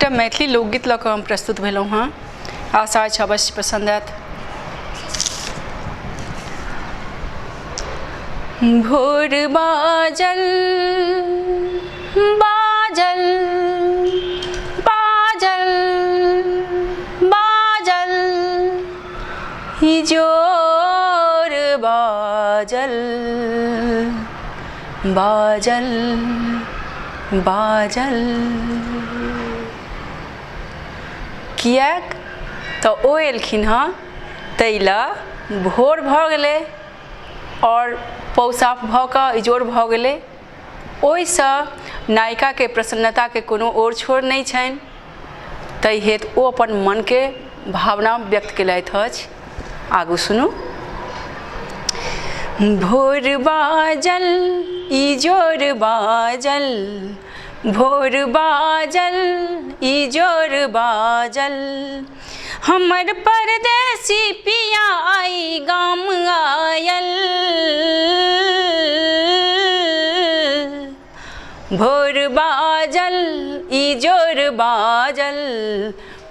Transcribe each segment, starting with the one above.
एकटा मैथिली लोकगीत लऽ कऽ हम प्रस्तुत भेलहुँ हँ। आशा अछि अवश्य पसंद आयत। भोर बाजल बाजल बाजल बाजल हिजोर बाजल बाजल बाजल। किएक तऽ ओ एलखिन हँ तैला भोर भऽ गेलै और पौ साफ भऽ कऽ इजोर भऽ गेलै। ओहिसँ नायिकाके प्रसन्नताके कोनो ओर छोर नहीं छनि, ताहि हेतु ओ अपन मनके भावना व्यक्त केलथि अछि। आगू सुनू। भोर बाजल इजोर बाजल भोर बाजल इजोर बाजल हमर परदेसी पिया आई गाम आयल। भोर बाजल इजोर बाजल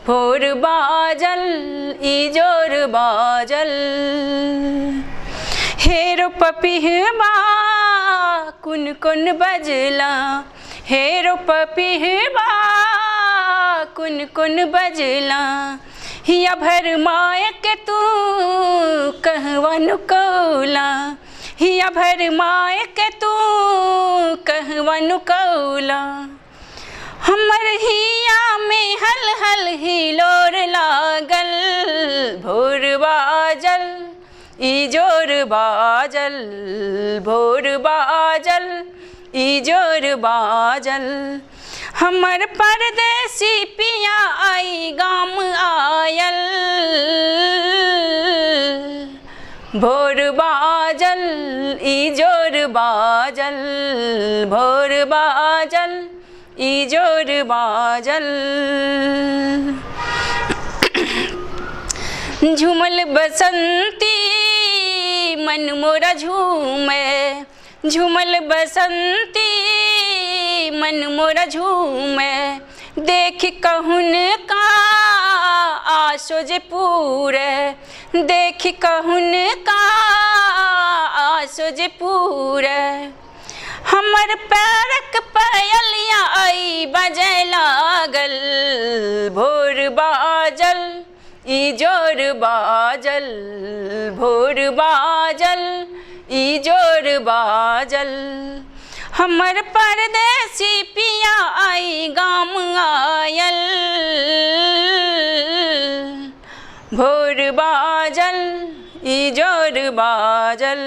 भोर बाजल इजोर बाजल। हेरो पपीहबा कुन कुन बजला हेरो पपीहबा कुन कुन बजला हिया भर मायक तू कहवन कौला हिया भर मायक तू कहवन कौला। हमर हिया में हल हल हिलोर लागल। भोर बाजल इजोर बाजल भोर बाजल इजोर बाजल हमर परदेसी पिया आई गाम आयल। भोर बाजल इजोर बाजल भोर बाजल इजोर बाजल। झूमल बसंती मन मोरा झूमे झूमल बसंती मन मोरा झूमे देख कहुन का आशो जे पूरे देख कहुन का आशो जे पूरे। हमर पैरक पायलिया आई बजे लागल। भोर बाजल इजोर बाजल भोर बाजल इजोर बाजल हमर परदेसी पिया आई गाम आयल। भोर बाजल इजोर बाजल।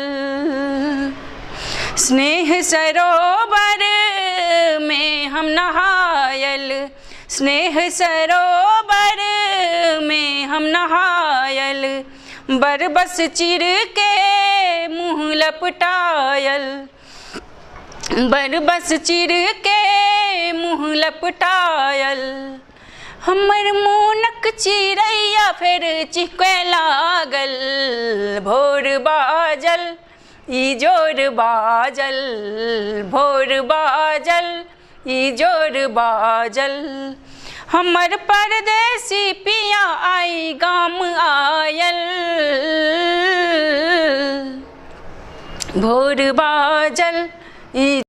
स्नेह सरोवर में हम नहायल स्नेह सरोवर में हम नहायल। बरबस चिर के मुँह लपटायल बरबस चिर के मुँह लपटायल। हमर मोनक चिड़ैया फेर चिहकै लागल। भोर बाजल इजोर बाजल भोर बाजल इजोर बाजल हमर परदेसी पिया आई गाम आयल। भोर बाजल